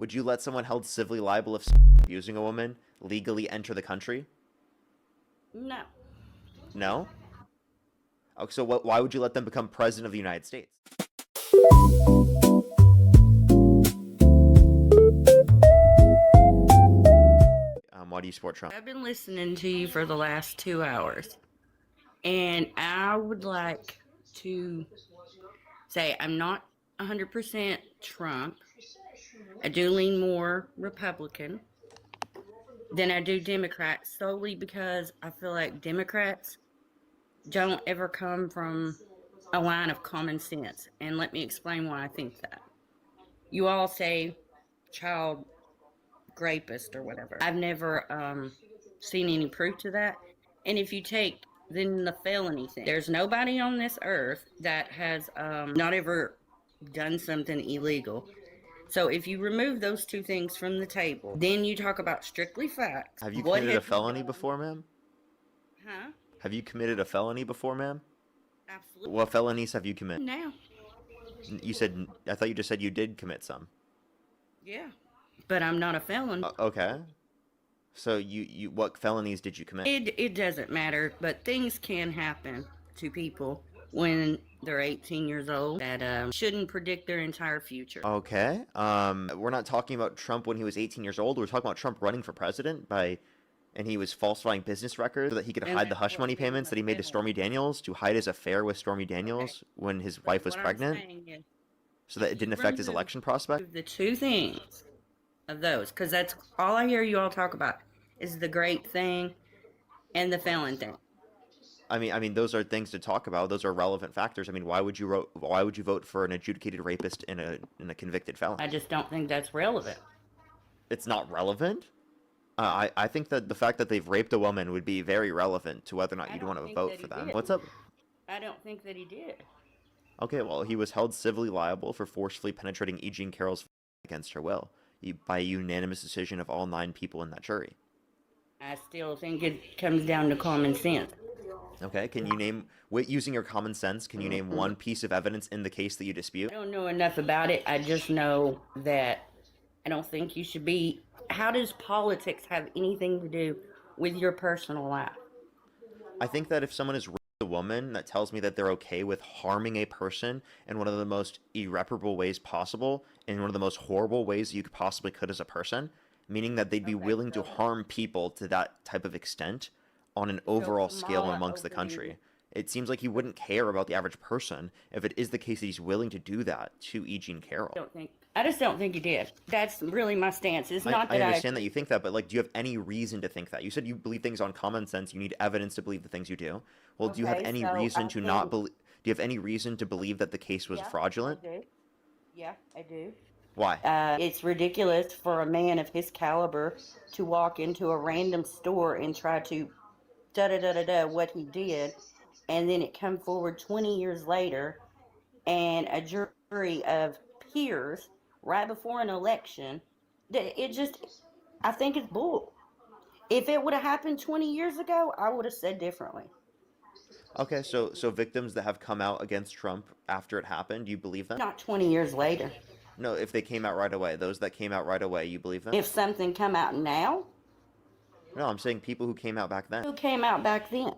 Would you let someone held civilly liable of abusing a woman legally enter the country? No. No? Oh, so why would you let them become president of the United States? Why do you support Trump? I've been listening to you for the last 2 hours, and I would like to say I'm not 100% Trump. I do lean more Republican than I do Democrat, solely because I feel like Democrats don't ever come from a line of common sense. And let me explain why I think that. You all say child rapist or whatever. I've never seen any proof to that. And if you take then the felony thing, there's nobody on this earth that has not ever done something illegal. So if you remove those two things from the table, then you talk about strictly facts. Have you committed a felony before, ma'am? Huh? Have you committed a felony before, ma'am? Absolutely. What felonies have you committed? Now. I thought you just said you did commit some. Yeah. But I'm not a felon. Okay. So what felonies did you commit? It doesn't matter, but things can happen to people when they're 18 years old that shouldn't predict their entire future. Okay. We're not talking about Trump when he was 18 years old. We're talking about Trump running for president and he was falsifying business records so that he could hide the hush money payments that he made to Stormy Daniels, to hide his affair with Stormy Daniels when his wife was pregnant, so that it didn't affect his election prospect. The two things of those, because that's all I hear you all talk about, is the great thing and the felon thing. I mean, those are things to talk about. Those are relevant factors. I mean, why would you vote for an adjudicated rapist and a convicted felon? I just don't think that's relevant. It's not relevant? I think that the fact that they've raped a woman would be very relevant to whether or not you'd want to vote for them. What's up? I don't think that he did. Okay, well, he was held civilly liable for forcefully penetrating E. Jean Carroll's against her will by a unanimous decision of all 9 people in that jury. I still think it comes down to common sense. Okay, can you name, using your common sense, can you name one piece of evidence in the case that you dispute? I don't know enough about it. I just know that I don't think you should be. How does politics have anything to do with your personal life? I think that if someone is a woman, that tells me that they're okay with harming a person in one of the most irreparable ways possible, in one of the most horrible ways you possibly could as a person, meaning that they'd be willing to harm people to that type of extent on an overall scale amongst the country. It seems like he wouldn't care about the average person if it is the case that he's willing to do that to E. Jean Carroll. I just don't think he did. That's really my stance. It's not that I understand that you think that, but like, do you have any reason to think that? You said you believe things on common sense. You need evidence to believe the things you do. Well, do you have any reason to not believe? Do you have any reason to believe that the case was fraudulent? I do. Yeah, I do. Why? It's ridiculous for a man of his caliber to walk into a random store and try to da-da-da-da-da what he did, and then it come forward 20 years later, and a jury of peers right before an election. I think it's bull. If it would have happened 20 years ago, I would have said differently. Okay, so victims that have come out against Trump after it happened, you believe them? Not 20 years later. No, if they came out right away, those that came out right away, you believe them? If something come out now? No, I'm saying people who came out back then. Who came out back then?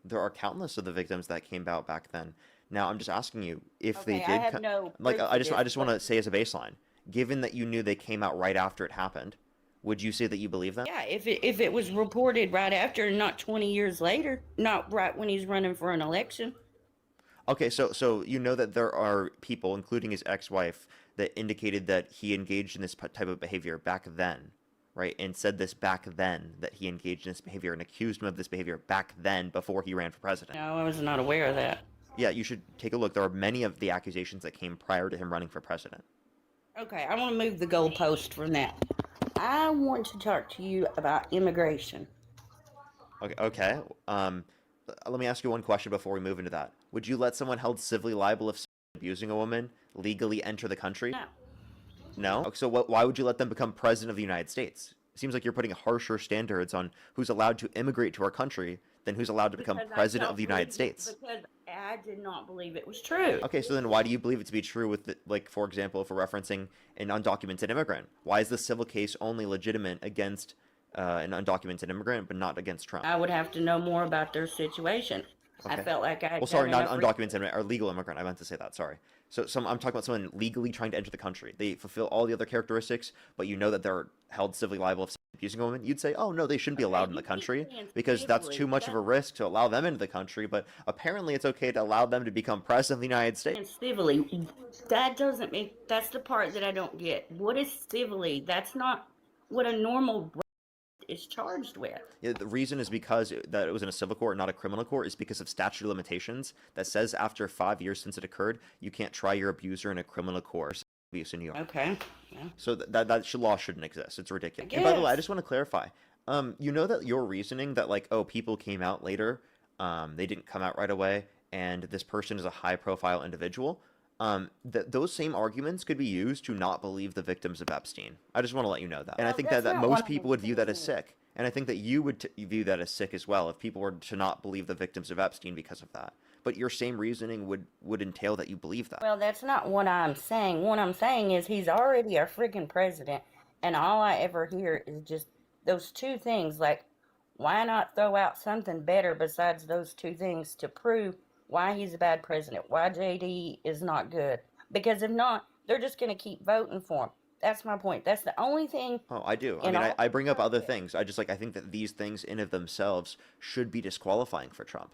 There are countless of the victims that came out back then. Now, I'm just asking you if they did. I have no like, I just want to say as a baseline, given that you knew they came out right after it happened, would you say that you believe them? Yeah, if it was reported right after, not 20 years later, not right when he's running for an election. Okay, so you know that there are people, including his ex-wife, that indicated that he engaged in this type of behavior back then, right? And said this back then, that he engaged in this behavior and accused him of this behavior back then before he ran for president. No, I was not aware of that. Yeah, you should take a look. There are many of the accusations that came prior to him running for president. Okay, I want to move the goalpost from that. I want to talk to you about immigration. Okay. Let me ask you one question before we move into that. Would you let someone held civilly liable of abusing a woman legally enter the country? No. No? So why would you let them become president of the United States? It seems like you're putting harsher standards on who's allowed to immigrate to our country then who's allowed to become Because I president of don't the United believe it, States? because I did not believe it was true. Okay, so then why do you believe it to be true with, like, for example, if we're referencing an undocumented immigrant? Why is the civil case only legitimate against an undocumented immigrant, but not against Trump? I would have to know more about their situation. I Okay. felt like I Well, had sorry, done not enough undocumented research. immigrant, or legal immigrant. I meant to say that. Sorry. So, I'm talking about someone legally trying to enter the country. They fulfill all the other characteristics, but you know that they're held civilly liable of abusing a woman. You'd say, oh no, they shouldn't be Okay, allowed in the you keep country saying because that's too civilly. much of a risk to allow them into the country. But apparently, it's okay to allow them to become president of the United States. And civilly, that doesn't make, that's the part that I don't get. What is civilly? That's not what a normal is charged with. Yeah, the reason is because that it was in a civil court, not a criminal court, is because of statute of limitations that says after 5 years since it occurred, you can't try your abuser in a criminal court. Abuse in New York. Okay. Yeah. So law shouldn't exist. It's ridiculous. I And by the way, I guess. just want to clarify. You know that your reasoning that, like, oh, people came out later, they didn't come out right away, and this person is a high-profile individual. Those same arguments could be used to not believe the victims of Epstein. I just want to let you know that. And I Well, think that's that not what most I'm people would view that as saying. sick. And I think that you would view that as sick as well if people were to not believe the victims of Epstein because of that. But your same reasoning would entail that you believe that. Well, that's not what I'm saying. What I'm saying is he's already our freaking president, and all I ever hear is just those two things. Like, why not throw out something better besides those two things to prove why he's a bad president, why JD is not good? Because if not, they're just going to keep voting for him. That's my point. That's the only thing Oh, I do. I in mean, all I this bring up other process. things. I think that these things in of themselves should be disqualifying for Trump.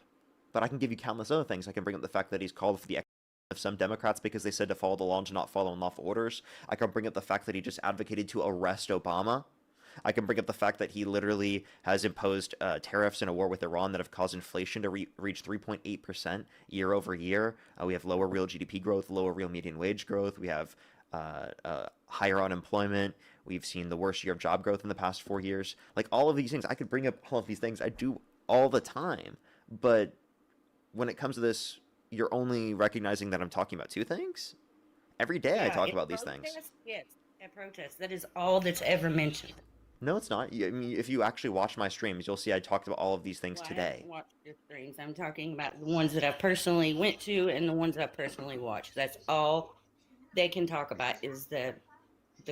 But I can give you countless other things. I can bring up the fact that he's called for the execution of some Democrats because they said to follow the law and to not follow unlawful orders. I can bring up the fact that he just advocated to arrest Obama. I can bring up the fact that he literally has imposed tariffs in a war with Iran that have caused inflation to reach 3.8% year over year. We have lower real GDP growth, lower real median wage growth. We have higher unemployment. We've seen the worst year of job growth in the past 4 years. Like, all of these things, I could bring up all of these things. I do all the time. But when it comes to this, you're only recognizing that I'm talking about two things? Every day I Yeah, talk in about these things. protest, yes, at protest. That is all that's ever mentioned. No, it's not. I mean, if you actually watch my streams, you'll see I talked about all of these things Well, I haven't today. watched your streams. I'm talking about the ones that I personally went to and the ones I personally watched. That's all they can talk about is the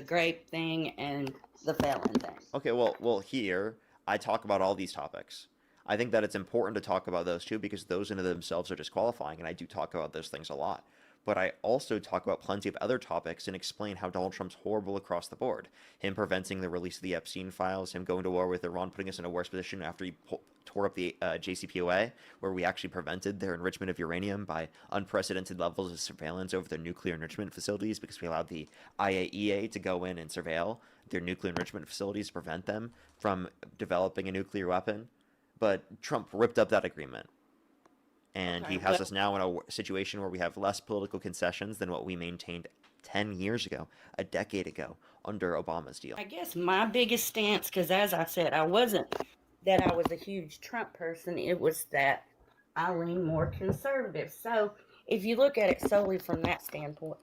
grape thing and the felon thing. Okay, well, here I talk about all these topics. I think that it's important to talk about those too because those in and of themselves are disqualifying, and I do talk about those things a lot. But I also talk about plenty of other topics and explain how Donald Trump's horrible across the board. Him preventing the release of the Epstein files, him going to war with Iran, putting us in a worse position after he tore up the JCPOA, where we actually prevented their enrichment of uranium by unprecedented levels of surveillance over their nuclear enrichment facilities because we allowed the IAEA to go in and surveil their nuclear enrichment facilities to prevent them from developing a nuclear weapon. But Trump ripped up that agreement. And he Okay, has us now in a situation where we have less political concessions than what we maintained 10 years ago, a decade ago, under Obama's deal. I guess my biggest stance, because as I said, I wasn't that I was a huge Trump person. It was that I lean more conservative. So if you look at it solely from that standpoint,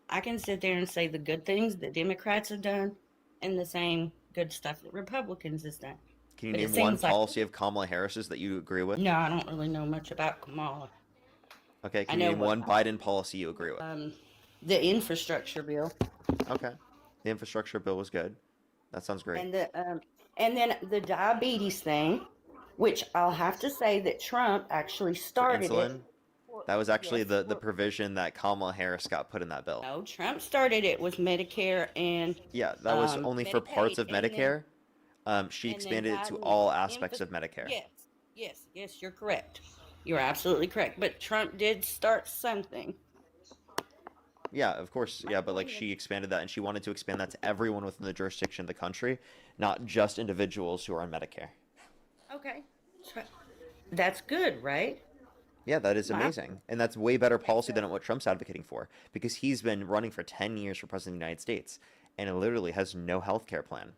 I can sit there and say the good things that Democrats have done and the same good stuff that Republicans has done. Can you But it name one seems like, policy of Kamala Harris's that you agree with? no, I don't really know much about Kamala. Okay, I can you know name what one Biden policy you agree with? the infrastructure bill Okay. The infrastructure bill was good. That sounds great. and then the diabetes thing, which I'll have to say that Trump actually For started it. insulin, that was actually Yes, the provision that Kamala Harris got put in that bill. no, Trump started it with Medicare and Yeah, that was only for parts Medicaid, of Medicare. She and then expanded it to Biden all aspects of Medicare. yes, yes, you're correct. You're absolutely correct. But Trump did start something. Yeah, of course. My Yeah, but like point is, she expanded that and she wanted to expand that to everyone within the jurisdiction of the country, not just individuals who are on Medicare. okay, that's good, right? Yeah, that is My amazing. And that's way better okay, policy so than what Trump's advocating for because he's been running for 10 years for president of the United States and it literally has no health care plan.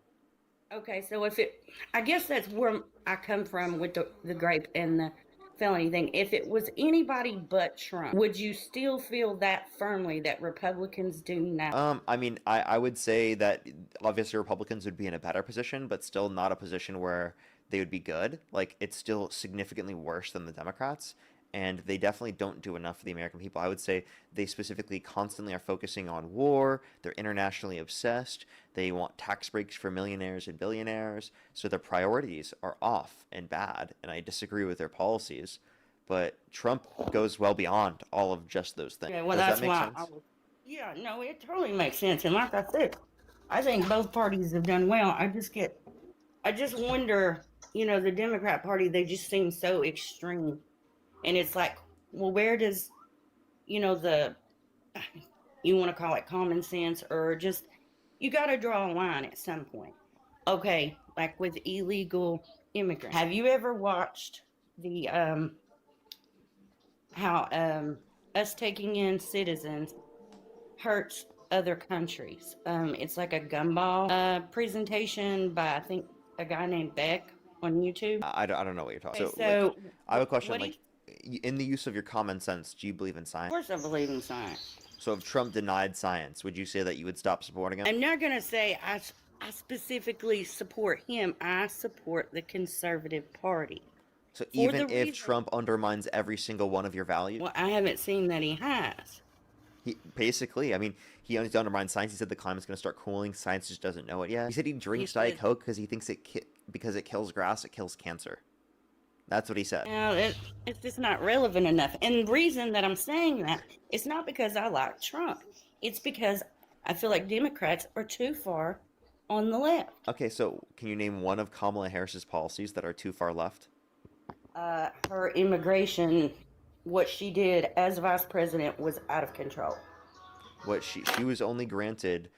okay, so if it, I guess that's where I come from with the grape and the felony thing. If it was anybody but Trump, would you still feel that firmly that Republicans do now? I mean, I would say that obviously Republicans would be in a better position, but still not a position where they would be good. Like, it's still significantly worse than the Democrats, and they definitely don't do enough for the American people. I would say they specifically constantly are focusing on war. They're internationally obsessed. They want tax breaks for millionaires and billionaires. So their priorities are off and bad, and I disagree with their policies. But Trump goes well beyond all of just those things. Yeah, well, Does that that's make why I sense? was. Yeah, no, it totally makes sense. And like I said, I think both parties have done well. I just wonder, the Democrat Party, they just seem so extreme. And it's like, well, where does, the, you want to call it common sense or just, you got to draw a line at some point. Okay, like with illegal immigrants. Have you ever watched the, how, us taking in citizens hurts other countries? It's like a gumball presentation by, I think, a guy named Beck on YouTube. I don't know what you're talking. Okay, So, like, so I have a question. what do you? Like, in the use of your common sense, do you believe in Of science? course, I believe in science. So, if Trump denied science, would you say that you would stop supporting him? I'm not gonna say I specifically support him. I support the conservative party So, for even the if reason. Trump undermines every single one of your values, Well, I haven't seen that he has. he basically, I mean, he undermines science. He said the climate's going to start cooling. Science just doesn't know it yet. He said he He drinks Diet said, Coke because he thinks because it kills grass, it kills cancer. That's what he said. "Now it's just not relevant enough." And the reason that I'm saying that it's not because I like Trump. It's because I feel like Democrats are too far on the left. Okay, so can you name one of Kamala Harris's policies that are too far left? Her immigration, what she did as vice president, was out of control. What she was only granted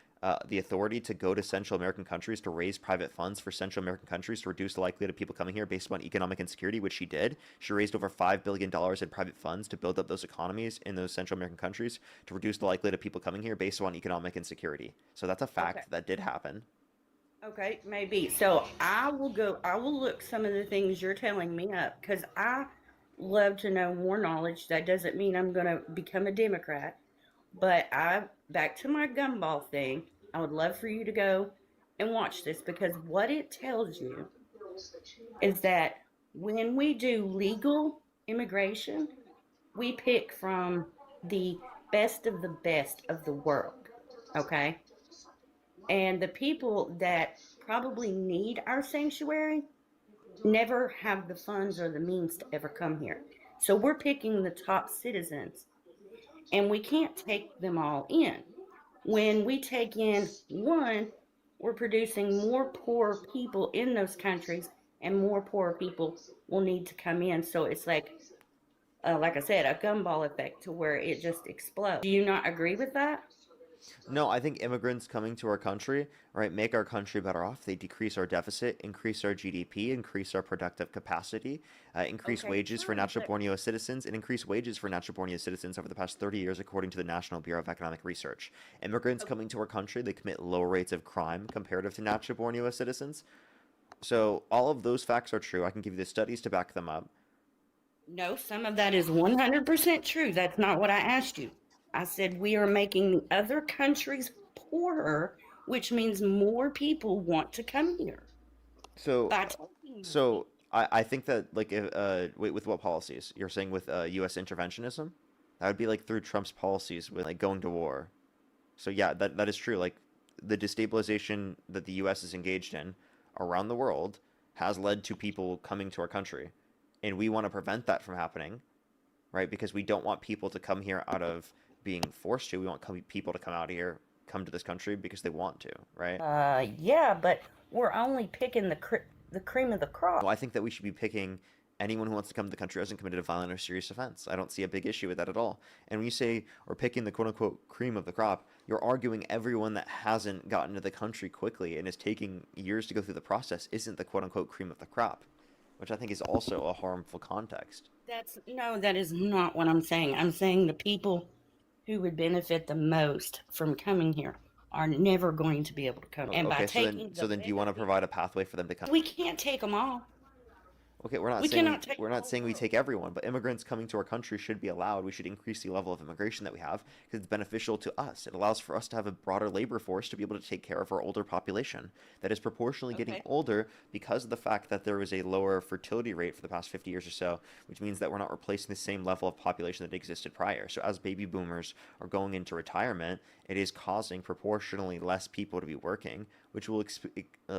the authority to go to Central American countries to raise private funds for Central American countries to reduce the likelihood of people coming here based upon economic insecurity, which she did. She raised over $5 billion in private funds to build up those economies in those Central American countries to reduce the likelihood of people coming here based on economic insecurity. So that's a Okay. fact that did happen. Okay, maybe. So I will look some of the things you're telling me up because I love to know more knowledge. That doesn't mean I'm going to become a Democrat, but back to my gumball thing, I would love for you to go and watch this because what it tells you is that when we do legal immigration, we pick from the best of the world. Okay? And the people that probably need our sanctuary never have the funds or the means to ever come here. So we're picking the top citizens, and we can't take them all in. When we take in one, we're producing more poor people in those countries, and more poor people will need to come in. So it's like I said, a gumball effect to where it just explodes. Do you not agree with that? No, I think immigrants coming to our country, right, make our country better off. They decrease our deficit, increase our GDP, increase our productive capacity, increase Okay, wages for true, natural but born US citizens, and increase wages for natural born US citizens over the past 30 years, according to the National Bureau of Economic Research. Immigrants coming to our country, they commit lower rates of crime comparative to natural born US citizens. So all of those facts are true. I can give you the studies to back them up. no, some of that is 100% true. That's not what I asked you. I said we are making the other countries poorer, which means more people want to come here So by taking more So people. I think that like wait, with what policies? You're saying with U.S. interventionism? That would be like through Trump's policies with like going to war. So yeah, that is true. Like the destabilization that the U.S. is engaged in around the world has led to people coming to our country, and we want to prevent that from happening, right? Because we don't want people to come here out of being forced to. We want people to come out here, come to this country because they want to, right? Yeah, but we're only picking the cream of the crop. Well, I think that we should be picking anyone who wants to come to the country who hasn't committed a violent or serious offense. I don't see a big issue with that at all. And when you say we're picking the quote unquote cream of the crop, you're arguing everyone that hasn't gotten to the country quickly and is taking years to go through the process isn't the quote unquote cream of the crop, which I think is also a harmful context. That's no, that is not what I'm saying. I'm saying the people who would benefit the most from coming here are never going to be able to come. And by Okay, taking so the then do you want better to people, provide a pathway for them to come? we can't take them all. Okay, We cannot take we're the not whole saying we world. take everyone, but immigrants coming to our country should be allowed. We should increase the level of immigration that we have because it's beneficial to us. It allows for us to have a broader labor force to be able to take care of our older population that is proportionally getting Okay. older because of the fact that there was a lower fertility rate for the past 50 years or so, which means that we're not replacing the same level of population that existed prior. So as baby boomers are going into retirement, it is causing proportionally less people to be working, which will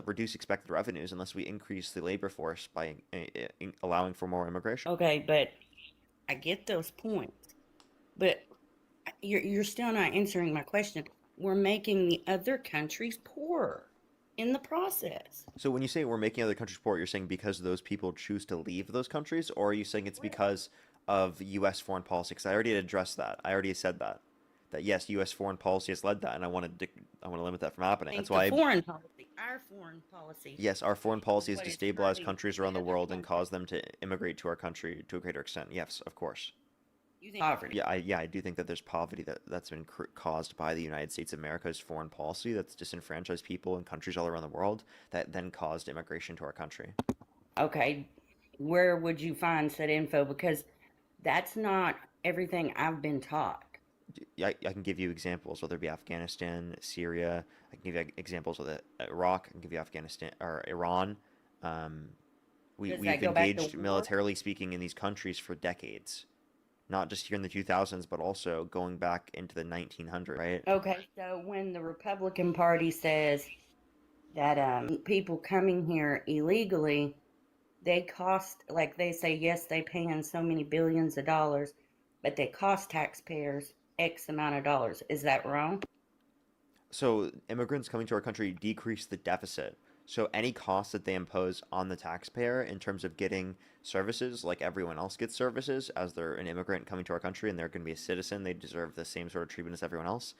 reduce expected revenues unless we increase the labor force by allowing for more immigration. Okay, but I get those points. But you're still not answering my question. We're making the other countries poorer in the process. So when you say we're making other countries poor, you're saying because those people choose to leave those countries, or are you saying it's Well, because of U.S. foreign policy? Because I already addressed that. I already said that. That yes, U.S. foreign policy has led that, and I want to limit that from happening. I That's think the why, foreign policy, our foreign policy, yes, our foreign is policy is what to is stabilize hurting countries the around the other world and countries. cause them to immigrate to our country to a greater extent. Yes, of course. You think poverty? Yeah, I do think that there's poverty that's been caused by the United States of America's foreign policy that's disenfranchised people in countries all around the world that then caused immigration to our country. Okay, where would you find said info? Because that's not everything I've been taught. I can give you examples, whether it be Afghanistan, Syria. I can give you examples of Iraq. I can give you Afghanistan or Iran. Um, Does that we've go back to engaged war? militarily speaking in these countries for decades, not just here in the 2000s, but also going back into the 1900s, right? Okay, so when the Republican Party says that people coming here illegally, they cost, like they say, yes, they pay in so many billions of dollars, but they cost taxpayers X amount of dollars. Is that wrong? So immigrants coming to our country decrease the deficit. So any cost that they impose on the taxpayer in terms of getting services, like everyone else gets services, as they're an immigrant coming to our country and they're going to be a citizen, they deserve the same sort of treatment as everyone else.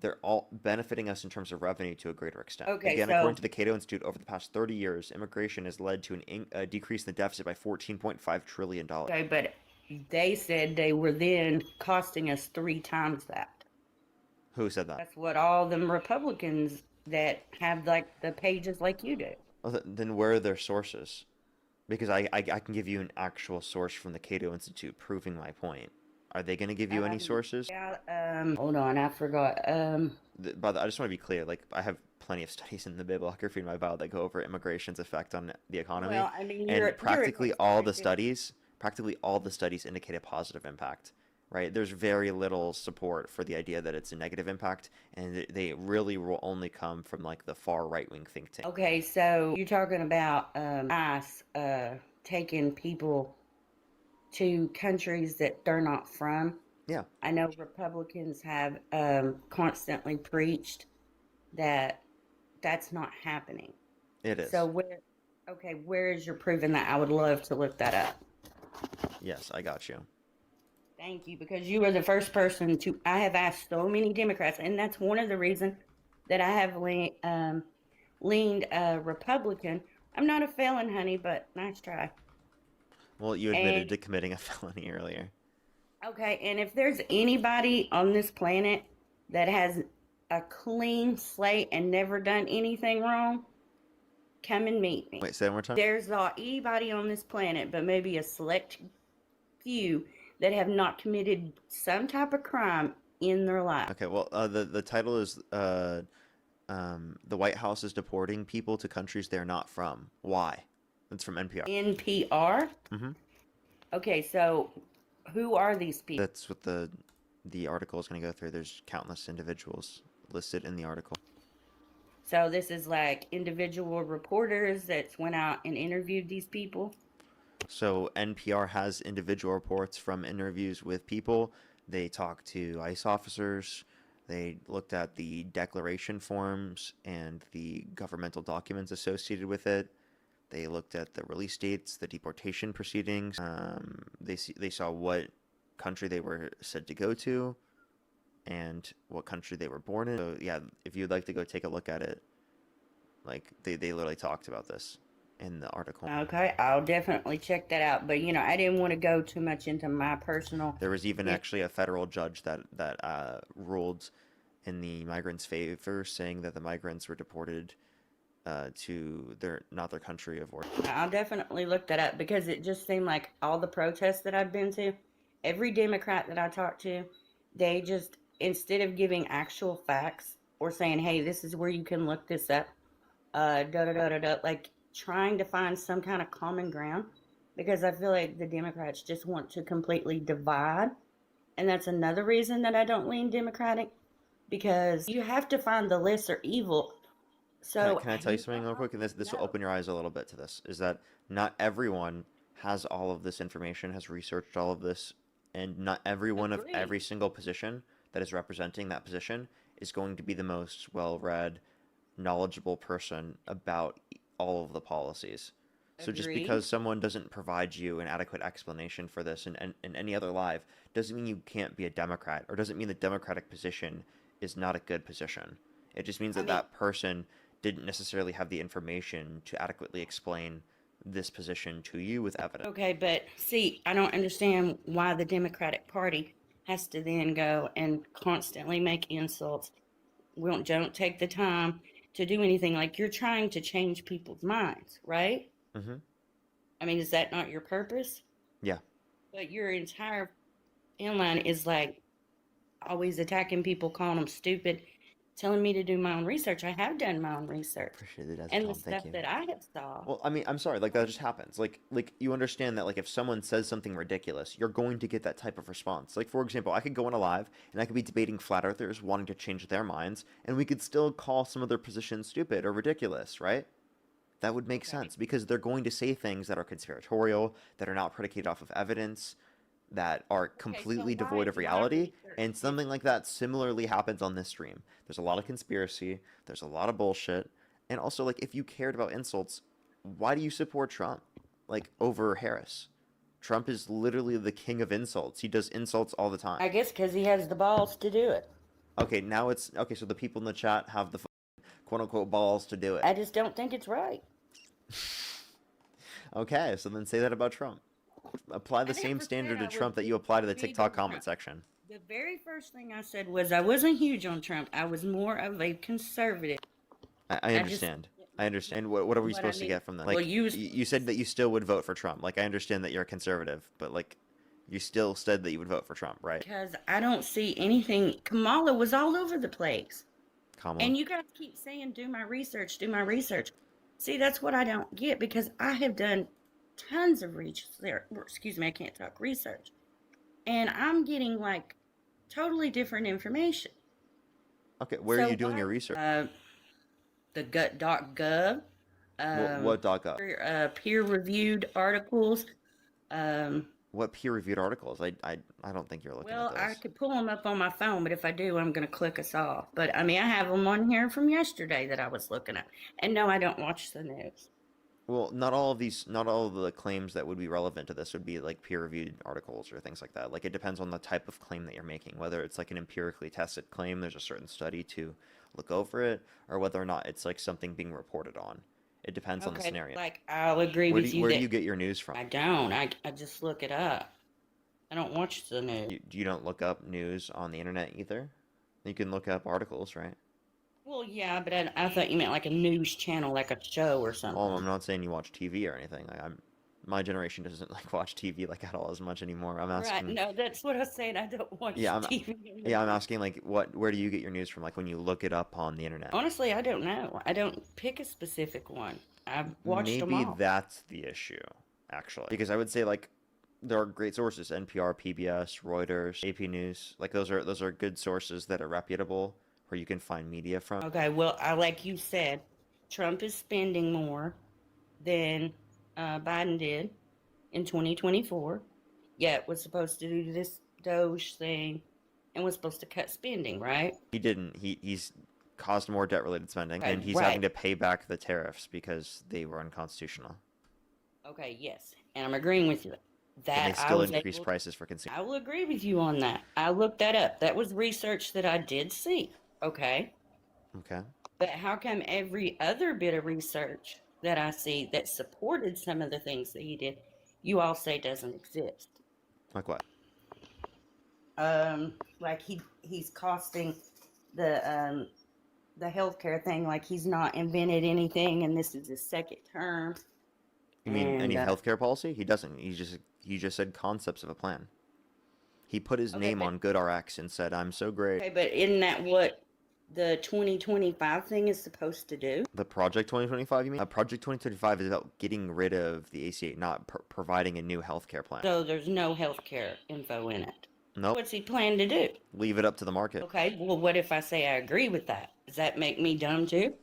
They're all benefiting us in terms of revenue to a greater extent. Okay, Again, according so to the Cato Institute, over the past 30 years, immigration has led to a decrease in the deficit by $14.5 trillion dollars. okay, but they said they were then costing us three times that. Who said that? That's what all them Republicans that have like the pages like you do. Well, then where are their sources? Because I can give you an actual source from the Cato Institute proving my point. Are they going to give you any sources? Yeah, hold on, I forgot. But I just want to be clear. Like I have plenty of studies in the bibliography in my bio that go over immigration's effect on the economy, Well, I mean, and you're a conservative. practically all the studies indicate a positive impact. Right? There's very little support for the idea that it's a negative impact, and they really will only come from like the far right wing think tank. Okay, so you're talking about ICE taking people to countries that they're not from. Yeah, I know Republicans have constantly preached that that's not happening. it So is. where is your proof in that? I would love to look that up. Yes, I got you. Thank you, because you were the first person to. I have asked so many Democrats, and that's one of the reasons that I have leaned Republican. I'm not a felon, honey, but nice try. Well, you And admitted to committing a felony earlier. okay, and if there's anybody on this planet that has a clean slate and never done anything wrong, come and meet me. Wait, say it one more time. There's not anybody on this planet, but maybe a select few that have not committed some type of crime in their life. Okay, well, the title is the White House is deporting people to countries they're not from. Why? It's from NPR. NPR? Mm-hmm. Okay, so who are these people? That's what the article is going to go through. There's countless individuals listed in the article. So this is like individual reporters that went out and interviewed these people. So NPR has individual reports from interviews with people. They talked to ICE officers. They looked at the declaration forms and the governmental documents associated with it. They looked at the release dates, the deportation proceedings. They saw what country they were said to go to, and what country they were born in. So yeah, if you'd like to go take a look at it, like they literally talked about this in the article. Okay, I'll definitely check that out. But I didn't want to go too much into my personal. There was even actually a federal judge that ruled in the migrants' favor, saying that the migrants were deported to their country of origin. I'll definitely look that up because it just seemed like all the protests that I've been to, every Democrat that I talked to, they just, instead of giving actual facts or saying, hey, this is where you can look this up, da da da da da, like trying to find some kind of common ground because I feel like the Democrats just want to completely divide. And that's another reason that I don't lean Democratic because you have to find the lesser evil. So Can I tell you something real quick? And this will no. open your eyes a little bit to this. Is that not everyone has all of this information, has researched all of this, and not everyone of Agree. every single position that is representing that position is going to be the most well-read, knowledgeable person about all of the policies. So just Agree. because someone doesn't provide you an adequate explanation for this in any other live doesn't mean you can't be a Democrat, or doesn't mean the Democratic position is not a good position. It just means I that mean, that person didn't necessarily have the information to adequately explain this position to you with evidence. okay, but see, I don't understand why the Democratic Party has to then go and constantly make insults. We don't take the time to do anything. Like you're trying to change people's minds, right? Hmm. I mean, is that not your purpose? Yeah, But your entire inline is like always attacking people, calling them stupid, telling me to do my own research. I have done my own research. appreciate it as And the Tom. stuff Thank you. that I have saw, Well, I mean, I'm sorry, like that just happens. Like you understand that like if someone says something ridiculous, you're going to get that type of response. Like for example, I could go on a live and I could be debating flat earthers wanting to change their minds, and we could still call some of their positions stupid or ridiculous, right? That would make okay, sense because they're going to say things that are conspiratorial, that are not predicated off of evidence, that are okay, so completely why devoid is of my reality, research and something different? like that similarly happens on this stream. There's a lot of conspiracy, there's a lot of bullshit, and also like if you cared about insults, why do you support Trump? Like over Harris. Trump is literally the king of insults. He does insults all the time. I guess because he has the balls to do it. Okay, now it's okay, so the people in the chat have the quote unquote balls to do it. I just don't think it's right. Okay, so then say that about Trump. Apply I the same never said standard to I was Trump that you apply to the big TikTok on comment Trump. section. The very first thing I said was I wasn't huge on Trump. I was more of a conservative. I I just understand. I understand. What are we what I supposed to need. get from that? Well, Like, you said that you still would vote for Trump. Like, I understand that you're a conservative, but like, you still said that you would vote for Trump, right? because I don't see anything. Kamala was all over the place. Kamala. And you guys keep saying, do my research, do my research. See, that's what I don't get because I have done tons of research. Excuse me, I can't talk research. And I'm getting like totally different information. Okay, where are So you doing why your research? the gut.gov, What dog up? peer reviewed articles. Um, What peer-reviewed articles? I don't think you're looking at well, I those. could pull them up on my phone, but if I do, I'm going to click us off. But I mean, I have them on here from yesterday that I was looking at. And no, I don't watch the news. Well, not all of the claims that would be relevant to this would be like peer-reviewed articles or things like that. Like it depends on the type of claim that you're making, whether it's like an empirically tested claim, there's a certain study to look over it, or whether or not it's like something being reported on. It depends on the Okay, scenario. like I'll agree with you Where do that you get your news from? I don't. I just look it up. I don't watch the news. You don't look up news on the internet either? You can look up articles, right? Well, yeah, but I thought you meant like a news channel, like a show or Oh, something. I'm not saying you watch TV or anything. My generation doesn't like watch TV like at all as much anymore. I'm Right. asking, No, that's what I was saying. I don't yeah, watch TV yeah, I'm anymore. asking like where do you get your news from? Like when you look it up on the internet? Honestly, I don't know. I don't pick a specific one. I've watched them Maybe all. that's the issue, actually. Because I would say like there are great sources, NPR, PBS, Reuters, AP News. Like those are good sources that are reputable where you can find media from. Okay, well, I like you said, Trump is spending more than Biden did in 2024. Yet was supposed to do this Doge thing and was supposed to cut spending, right? He didn't. He's caused more debt related spending Okay, and he's having right. to pay back the tariffs because they were unconstitutional. Okay, yes, and I'm agreeing with you. And they That I still was increase able. prices for consumers. I will agree with you on that. I looked that up. That was research that I did see. Okay, Okay. but how come every other bit of research that I see that supported some of the things that he did, you all say doesn't exist? Like what? Like he's costing the the healthcare thing, like he's not invented anything, and this is his second term. You mean And any healthcare policy? He doesn't. He just said concepts of a plan. He put his okay, name on GoodRx and said, "I'm so great." but isn't that what the 2025 thing is supposed to do? The Project 2025, you mean? Project 2025 is about getting rid of the ACA, not providing a new healthcare plan. So there's no healthcare info in it. Nope. What's he plan to do? Leave it up to the market. Okay, well, what if I say I agree with that? Does that make me dumb too?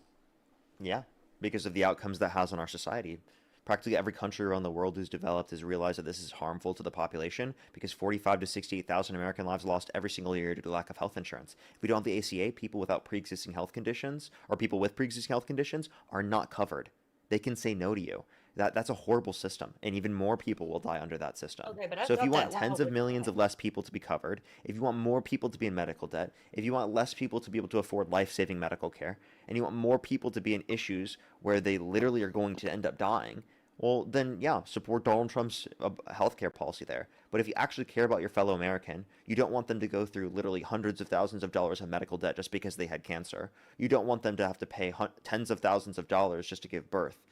Yeah, because of the outcomes that has on our society. Practically every country around the world who's developed has realized that this is harmful to the population because 45 to 68,000 American lives lost every single year due to lack of health insurance. If we don't have the ACA, people without pre-existing health conditions or people with pre-existing health conditions are not covered. They can say no to you. That's a horrible system, and even more people will die under that system. Okay, but I So if thought you want that law tens of was millions of passed. less people to be covered, if you want more people to be in medical debt, if you want less people to be able to afford life-saving medical care, and you want more people to be in issues where they literally are going to end up dying, well, then yeah, support Donald Trump's healthcare policy there. But if you actually care about your fellow American, you don't want them to go through literally hundreds of thousands of dollars of medical debt just because they had cancer. You don't want them to have to pay tens of thousands of dollars just to give birth.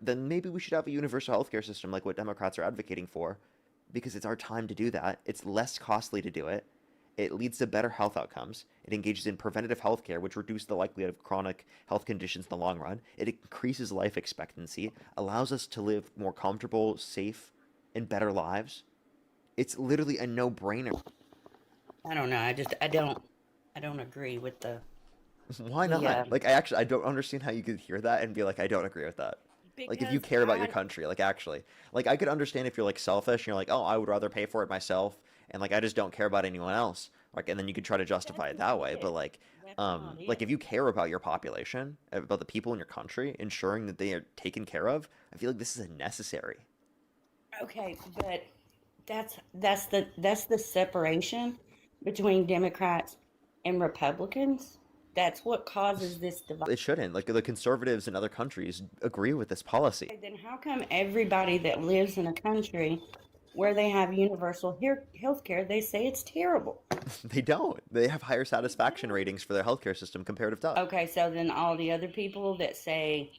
Then maybe we should have a universal healthcare system like what Democrats are advocating for, because it's our time to do that. It's less costly to do it. It leads to better health outcomes. It engages in preventative health care, which reduces the likelihood of chronic health conditions in the long run. It increases life expectancy, allows us to live more comfortable, safe, and better lives. It's literally a no-brainer. I don't know. I don't agree with Why the not? Like, I don't understand how you could hear that and be like, I don't agree with that. Like, if you because care about your country, like, actually. Like, I could understand if you're, like, selfish and you're like, oh, I would rather pay for it myself, and, like, I just don't care about anyone else. Like, and then you could try to justify that's it that not way. But, it. That's not like, it. if you care about your population, about the people in your country, ensuring that they are taken care of, I feel like this is necessary. Okay, but that's the separation between Democrats and Republicans. That's what causes this divide. It shouldn't. Like, the conservatives in other countries agree with this policy. Then how come everybody that lives in a country where they have universal health care, they say it's terrible? They don't. They have higher satisfaction ratings for their healthcare system compared to us. Okay, so then all the other people that say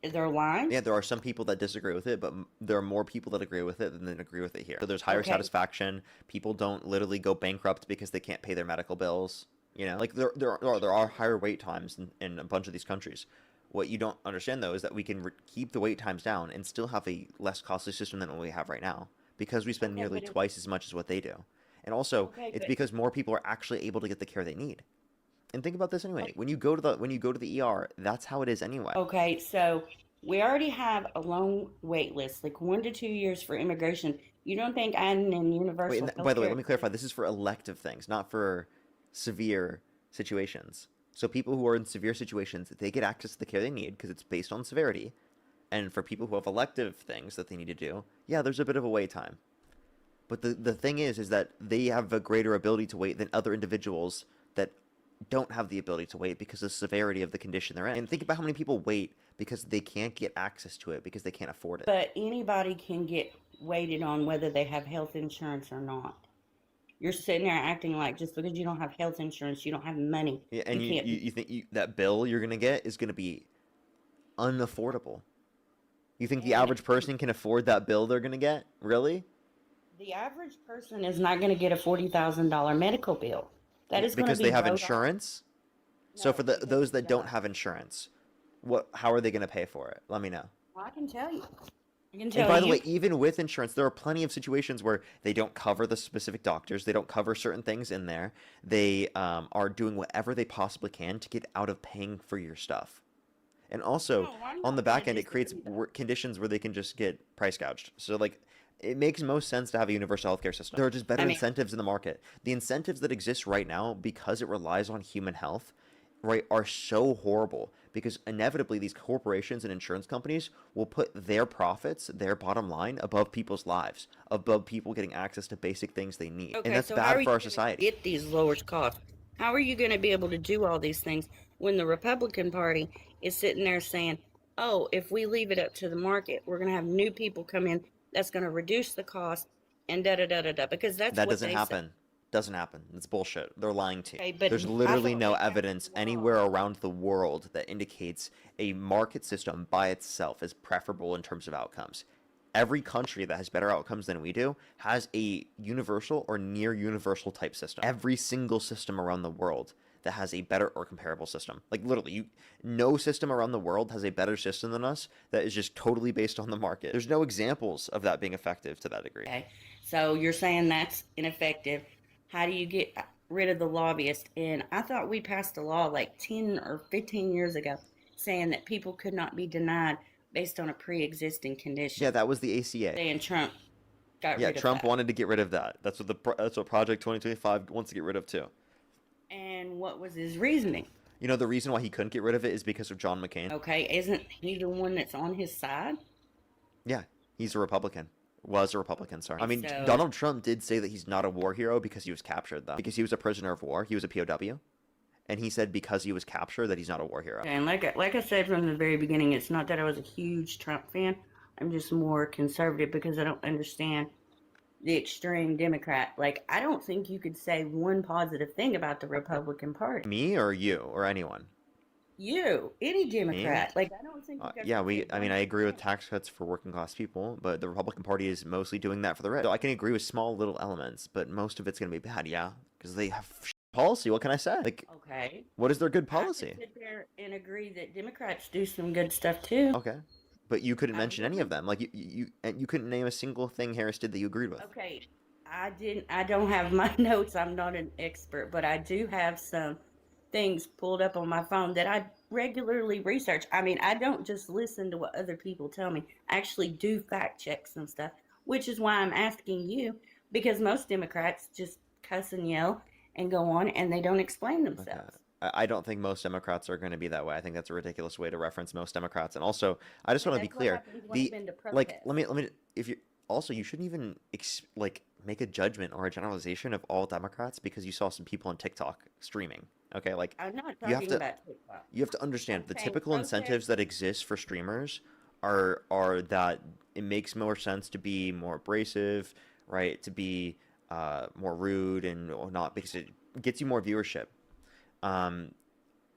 they're lying? Yeah, there are some people that disagree with it, but there are more people that agree with it than agree with it here. So there's higher Okay, satisfaction. People don't literally go bankrupt because they can't pay their medical bills. You know, like there are higher wait times in a bunch of these countries. What you don't understand though is that we can keep the wait times down and still have a less costly system than what we have right now because we spend okay, nearly twice as much as what they do. And also, okay, it's but because more people are actually able to get the care they need. And think about this anyway. okay, When you go to the ER, that's how it is anyway. okay, so we already have a long wait list, like 1 to 2 years for immigration. You don't think adding in Wait, universal and health by the way, care? let me clarify. This is for elective things, not for severe situations. So people who are in severe situations, they get access to the care they need because it's based on severity. And for people who have elective things that they need to do, yeah, there's a bit of a wait time. But the thing is that they have a greater ability to wait than other individuals that don't have the ability to wait because of the severity of the condition they're in. And think about how many people wait because they can't get access to it because they can't afford it. But anybody can get waited on whether they have health insurance or not. You're sitting there acting like just because you don't have health insurance, you don't have money. Yeah, You and can't be. you think that bill you're gonna get is gonna be unaffordable. You think the And average person can afford that bill they're gonna get? Really? the average person is not going to get a $40,000 medical bill. That is going to Because be they have wrote off. insurance? So No, for because those that don't have insurance, how are they gonna pay for it? Let me know. well, I can tell you. I can And tell by the way, you. even with insurance, there are plenty of situations where they don't cover the specific doctors. They don't cover certain things in there. They are doing whatever they possibly can to get out of paying for your stuff. And also, No, I'm on the not going back to end, it creates disagree that. conditions where they can just get price gouged. So, like, it makes most sense to have a universal healthcare system. There are just I better mean, incentives in the market. The incentives that exist right now, because it relies on human health, right, are so horrible because inevitably these corporations and insurance companies will put their profits, their bottom line, above people's lives, above people getting access to basic things they need. And okay, that's so how are bad you for our going to society. get these lower costs? How are you going to be able to do all these things when the Republican Party is sitting there saying, oh, if we leave it up to the market, we're going to have new people come in that's going to reduce the cost and da da da da da, because that's That what doesn't they say. happen. Doesn't happen. It's bullshit. They're lying to you. Okay, but There's I literally thought no we passed evidence a law. anywhere around the world that indicates a market system by itself is preferable in terms of outcomes. Every country that has better outcomes than we do has a universal or near universal type system. Every single system around the world that has a better or comparable system. Like literally, no system around the world has a better system than us that is just totally based on the market. There's no examples of that being effective to that degree. Okay, so you're saying that's ineffective. How do you get rid of the lobbyist? And I thought we passed a law like 10 or 15 years ago saying that people could not be denied based on a pre-existing condition. Yeah, that was the ACA. Saying Trump got Yeah, rid of Trump that. wanted to get rid of that. That's what Project 2025 wants to get rid of too. And what was his reasoning? You know, the reason why he couldn't get rid of it is because of John McCain. Okay, isn't he the one that's on his side? Yeah, he's a Republican. Was a Republican, sorry. I mean, So- Donald Trump did say that he's not a war hero because he was captured, though. Because he was a prisoner of war. He was a POW. And he said because he was captured that he's not a war hero. And like I said from the very beginning, it's not that I was a huge Trump fan. I'm just more conservative because I don't understand the extreme Democrat. Like, I don't think you could say one positive thing about the Republican Party. Me or you or anyone? You, any Democrat. Like, I don't think you guys Yeah, can say I mean, one I agree with thing. tax cuts for working class people, but the Republican Party is mostly doing that for the rich. So I can agree with small little elements, but most of it's going to be bad, yeah, because they have policy. What can I say? Like, Okay. what is their good I can policy? sit there and agree that Democrats do some good stuff too. Okay, but you couldn't I mention any agree. of them. Like you couldn't name a single thing Harris did that you agreed with. Okay, I don't have my notes. I'm not an expert, but I do have some things pulled up on my phone that I regularly research. I mean, I don't just listen to what other people tell me. I actually do fact check some stuff, which is why I'm asking you, because most Democrats just cuss and yell and go on and they don't explain Okay. themselves. I don't think most Democrats are going to be that way. I think that's a ridiculous way to reference most Democrats. And also, I just And want to be that's what clear. happens when I've The been to like, protests. let me if you also you shouldn't even like make a judgment or a generalization of all Democrats because you saw some people on TikTok streaming. Okay, like I'm not you have talking to about TikTok. you have to understand I'm the saying typical incentives protests. that exist for streamers are that it makes more sense to be more abrasive, right? To be more rude and not because it gets you more viewership. Um,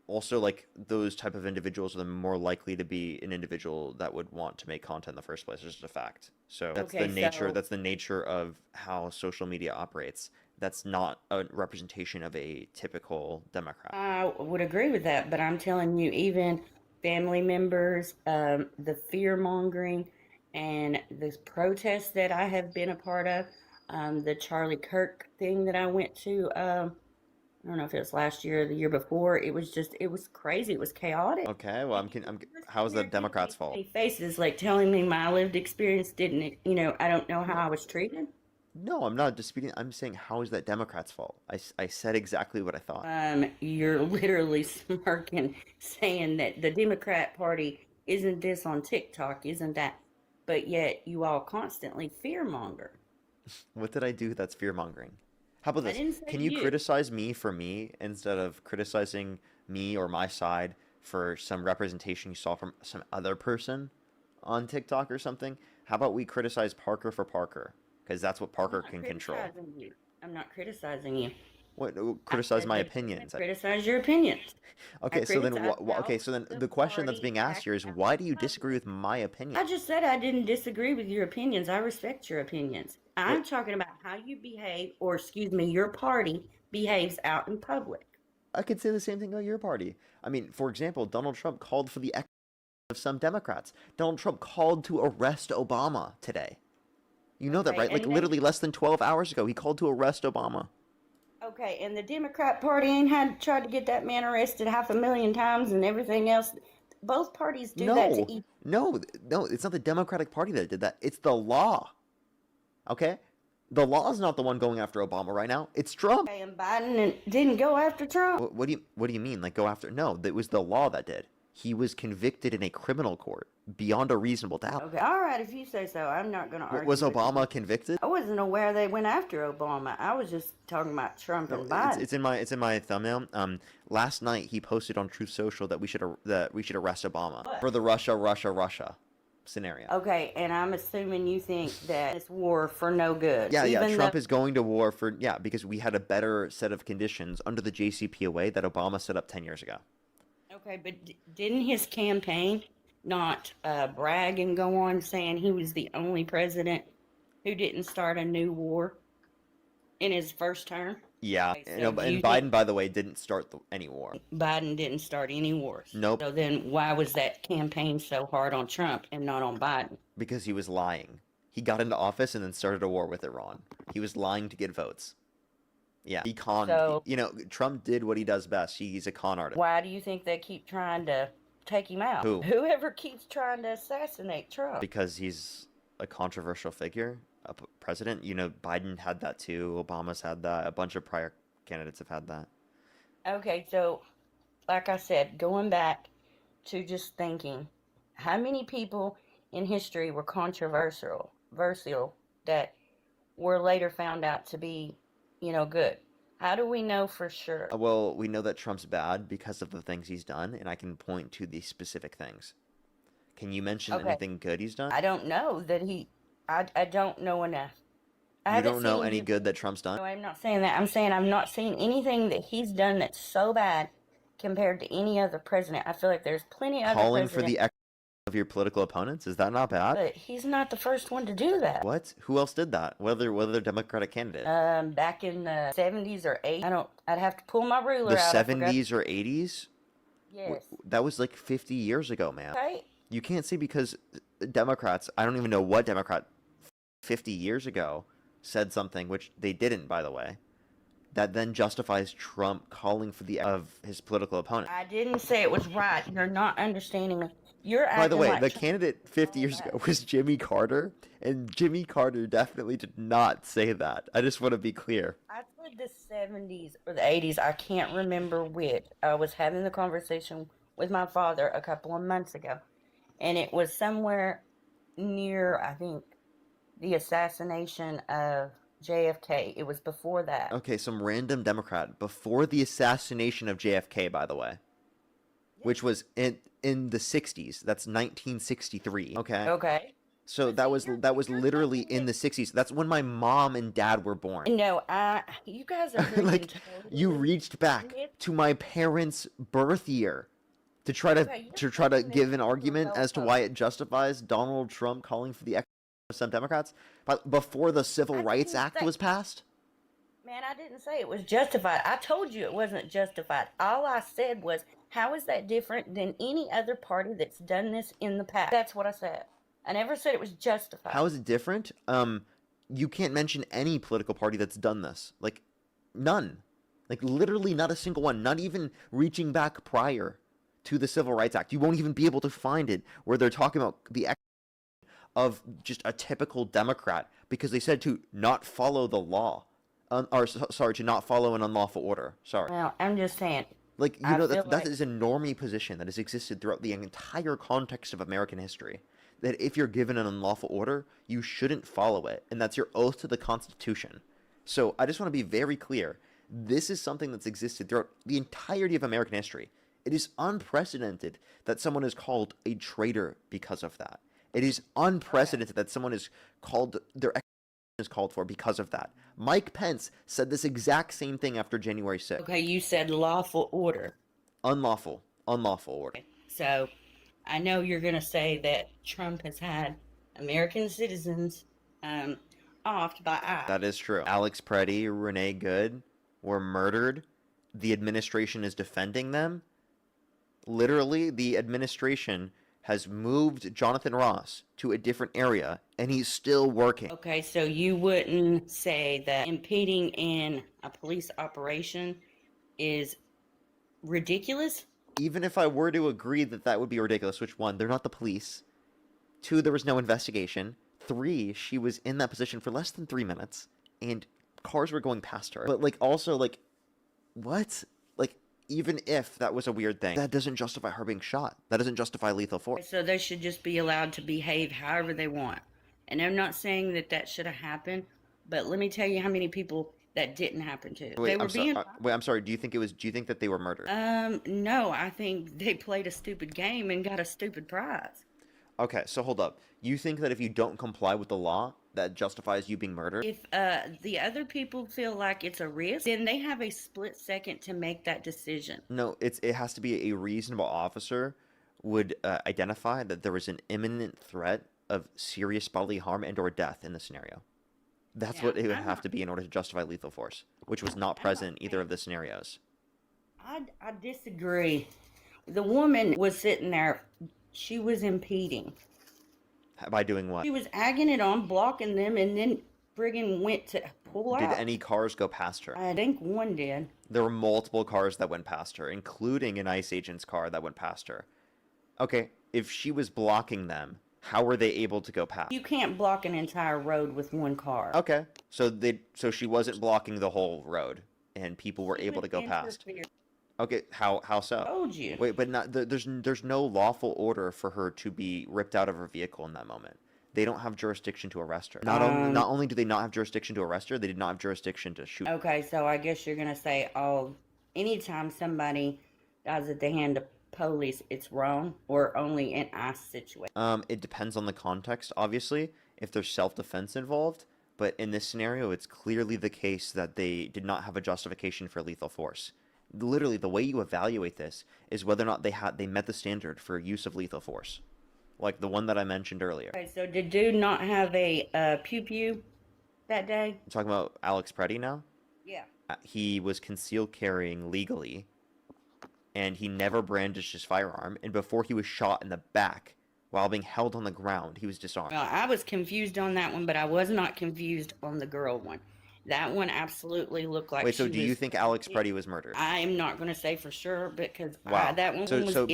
Also, like those type of individuals are more likely to be an individual that would want to make content in the first place. It's just a fact. So that's the Okay, nature. so That's the nature of how social media operates. That's not a representation of a typical Democrat. I would agree with that, but I'm telling you, even family members, the fear mongering, and the protests that I have been a part of, the Charlie Kirk thing that I went to, I don't know if it was last year or the year before. It was crazy. It was chaotic. Okay, well, And you're how is sitting there that giving Democrats' me fault? funny faces, like telling me my lived experience didn't, I don't know how I was treated. No, I'm not disputing. I'm saying how is that Democrats' fault? I said exactly what I thought. You're literally smirking, saying that the Democrat Party isn't this on TikTok, isn't that? But yet you all constantly fearmonger. What did I do that's fear mongering? How about I this? didn't say Can you you. criticize me for me instead of criticizing me or my side for some representation you saw from some other person on TikTok or something? How about we criticize Parker for Parker? Because that's what I'm Parker not can control. criticizing you. I'm not criticizing you. What? I Criticize said my that if you're gonna opinions. criticize your opinions. I Okay, so then criticize okay, how so then the the question that's party being asked here acts is out why in do you disagree public. with my opinion? I just said I didn't disagree with your opinions. I respect your opinions. What? I'm talking about how you behave, or excuse me, your party behaves out in public. I could say the same thing about your party. I mean, for example, Donald Trump called for the exit of some Democrats. Donald Trump called to arrest Obama today. You know that, Okay, right? Like and then literally less than 12 hours ago, he called to arrest Obama. okay, and the Democrat Party ain't had tried to get that man arrested 500,000 times and everything else. Both parties do that to No, each. no, it's not the Democratic Party that did that. It's the law. Okay? The law is not the one going after Obama right now. It's Trump. Okay, and Biden didn't go after Trump. What do you mean? Like go after? No, it was the law that did. He was convicted in a criminal court beyond a reasonable doubt. Okay, all right, if you say so. I'm not going to Was argue with you. Obama convicted? I wasn't aware they went after Obama. I was just talking about Trump No, and Biden. it's in my thumbnail. Last night he posted on Truth Social that we should arrest Obama What? for the Russia. scenario. Okay, and I'm assuming you think that this war for no good. Yeah, even Trump though, is going to war for, because we had a better set of conditions under the JCPOA that Obama set up 10 years ago. okay, but didn't his campaign not brag and go on saying he was the only president who didn't start a new war in his first term? Yeah, Okay, so do and you think Biden, by the way, didn't start any war. Biden didn't start any wars? Nope, So then why was that campaign so hard on Trump and not on Biden? because he was lying. He got into office and then started a war with Iran. He was lying to get votes. Yeah, he conned. So Trump did what he does best. He's a con artist. why do you think they keep trying to take him out? Who? Whoever keeps trying to assassinate Trump. Because he's a controversial figure, a president. Biden had that too. Obama's had that. A bunch of prior candidates have had that. Okay, so like I said, going back to just thinking, how many people in history were controversial that were later found out to be, good? How do we know for sure? Well, we know that Trump's bad because of the things he's done, and I can point to the specific things. Can you mention Okay. anything good he's done? I don't know that I don't know enough. You don't know any good that Trump's done? No, I'm not saying that. I'm saying I'm not seeing anything that he's done that's so bad compared to any other president. I feel like there's plenty of other Calling for presidents, the execution of your political opponents? Is that not bad? but he's not the first one to do that. What? Who else did that? Whether Democratic candidate? Back in the 70s or 80s. I'd have to pull my ruler The out. 70s or 80s? Yes. That was like 50 years ago, man. Okay. You can't say because Democrats, I don't even know what Democrat 50 years ago said something, which they didn't, by the way, that then justifies Trump calling for the of his political opponent. I didn't say it was right. You're not understanding me. You're acting By the way, like the candidate 50 years ago was Jimmy Carter, and Jimmy Carter definitely did not say that. I just want to be clear. I said the 70s or the 80s. I can't remember which. I was having the conversation with my father a couple of months ago, and it was somewhere near, I think, the assassination of JFK. It was before that. Okay, some random Democrat before the assassination of JFK, by the way, which was in the 60s. That's 1963. Okay. Okay. So that was literally in the 60s. That's when my mom and dad were born. No, you guys are Like, totally you reached back to my parents' birth year to try to give an argument as to why it justifies Donald Trump calling for the execution of some Democrats, but before the Civil Rights Act was passed. Man, I didn't say it was justified. I told you it wasn't justified. All I said was, how is that different than any other party that's done this in the past? That's what I said. I never said it was justified. How is it different? You can't mention any political party that's done this. Like, none. Like, literally not a single one. Not even reaching back prior to the Civil Rights Act. You won't even be able to find it where they're talking about the of just a typical Democrat because they said to not follow the law. To not follow an unlawful order. Sorry. Well, I'm just saying. Like, that is a normie position that has existed throughout the entire context of American history. That if you're given an unlawful order, you shouldn't follow it. And that's your oath to the Constitution. So I just want to be very clear. This is something that's existed throughout the entirety of American history. It is unprecedented that someone is called a traitor because of that. It is unprecedented that someone is called, their execution is called for because of that. Mike Pence said this exact same thing after January 6th. Okay, you said lawful order. Unlawful order. So, I know you're going to say that Trump has had American citizens offed by ICE. That is true. Alex Preddy, Renee Good were murdered. The administration is defending them. Literally, the administration has moved Jonathan Ross to a different area, and he's still working. Okay, so you wouldn't say that impeding in a police operation is ridiculous? Even if I were to agree that that would be ridiculous, which one, they're not the police. 2, there was no investigation. 3, she was in that position for less than 3 minutes, and cars were going past her. But, also, what? Even if that was a weird thing, that doesn't justify her being shot. That doesn't justify lethal force. So they should just be allowed to behave however they want. And I'm not saying that should have happened, but let me tell you how many people that didn't happen to. I'm sorry. Do you think that they were murdered? No, I think they played a stupid game and got a stupid prize. Okay, so hold up. You think that if you don't comply with the law, that justifies you being murdered? If the other people feel like it's a risk, then they have a split second to make that decision. No, it has to be a reasonable officer would identify that there was an imminent threat of serious bodily harm and or death in the scenario. That's Now, what it would I'm have not. to be in order to justify lethal force, which was not I'm not present in either saying. of the scenarios. I disagree. The woman was sitting there. She was impeding. By doing what? She was egging it on, blocking them, and then friggin' went to pull Did out. any cars go past her? I think one did. There were multiple cars that went past her, including an ICE agent's car that went past her. Okay, if she was blocking them, how were they able to go past? You can't block an entire road with one car. Okay, so she wasn't blocking the whole road, and people were She able was to go past. interfering. Okay, how so? Told you. Wait, but not there's no lawful order for her to be ripped out of her vehicle in that moment. They don't have jurisdiction to arrest her. Not only do they not have jurisdiction to arrest her, they did not have jurisdiction to shoot her. Okay, so I guess you're gonna say, oh, anytime somebody dies at the hand of police, it's wrong, or only in ICE situation. It depends on the context, obviously, if there's self-defense involved. But in this scenario, it's clearly the case that they did not have a justification for lethal force. Literally, the way you evaluate this is whether or not they met the standard for use of lethal force, like the one that I mentioned earlier. Okay, so did dude not have a pew pew that day? I'm talking about Alex Preddy now. Yeah. He was concealed carrying legally, and he never brandished his firearm. And before he was shot in the back while being held on the ground, he was disarmed. Well, I was confused on that one, but I was not confused on the girl one. That one absolutely looked like. Wait, so she do you was- think Alex Preddy was murdered? I am not going to say for sure because Wow. that one was. So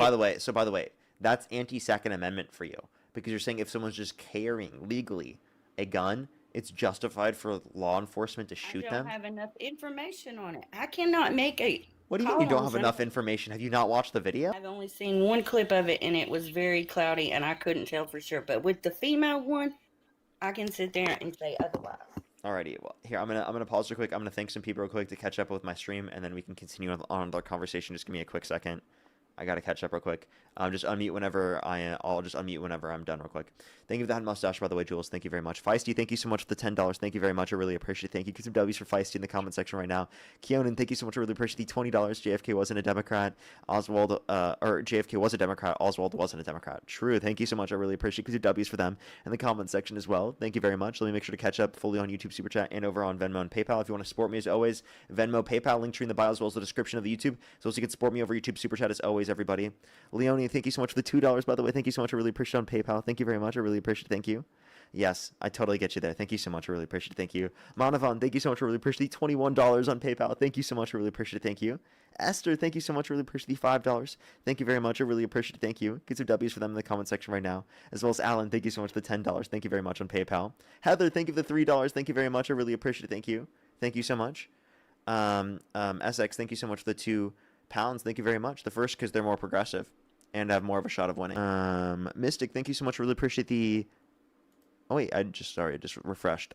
by the way, that's anti-Second Amendment for you, because you're saying if someone's just carrying legally a gun, it's justified for law enforcement to shoot I them. don't have enough information on it. I cannot make a. What do you mean you call don't on have something. enough information? Have you not watched the video? I've only seen one clip of it, and it was very cloudy, and I couldn't tell for sure. But with the female one, I can sit there and say otherwise. Alrighty, well, here I'm gonna pause real quick. I'm gonna thank some people real quick to catch up with my stream, and then we can continue on the conversation. Just give me a quick second. I gotta catch up real quick. Just unmute whenever I'll just unmute whenever I'm done real quick. Thank you for that mustache, by the way, Jules. Thank you very much. Feisty, thank you so much for the $10. Thank you very much. I really appreciate it. Thank you. Get some W's for Feisty in the comment section right now. Keonan, thank you so much. I really appreciate the $20. JFK wasn't a Democrat. Oswald, or JFK was a Democrat. Oswald wasn't a Democrat. True. Thank you so much. I really appreciate it. Get some W's for them in the comment section as well. Thank you very much. Let me make sure to catch up fully on YouTube Super Chat and over on Venmo and PayPal. If you want to support me as always, Venmo, PayPal, link tree in the bio as well as the description of the YouTube. So you can support me over YouTube Super Chat as always, everybody. Leonie, thank you so much for the $2, by the way. Thank you so much. I really appreciate it on PayPal. Thank you very much. I really appreciate it. Thank you. Yes, I totally get you there. Thank you so much. I really appreciate it. Thank you. Manavan, thank you so much. I really appreciate the $21 on PayPal. Thank you so much. I really appreciate it. Thank you. Esther, thank you so much. I really appreciate the $5. Thank you very much. I really appreciate it. Thank you. Get some W's for them in the comment section right now. As well as Alan, thank you so much for the $10. Thank you very much on PayPal. Heather, thank you for the $3. Thank you very much. I really appreciate it. Thank you. Thank you so much. SX, thank you so much for the £2. Thank you very much. The first because they're more progressive and have more of a shot of winning. Mystic, thank you so much. Really appreciate the. Oh wait, I just refreshed.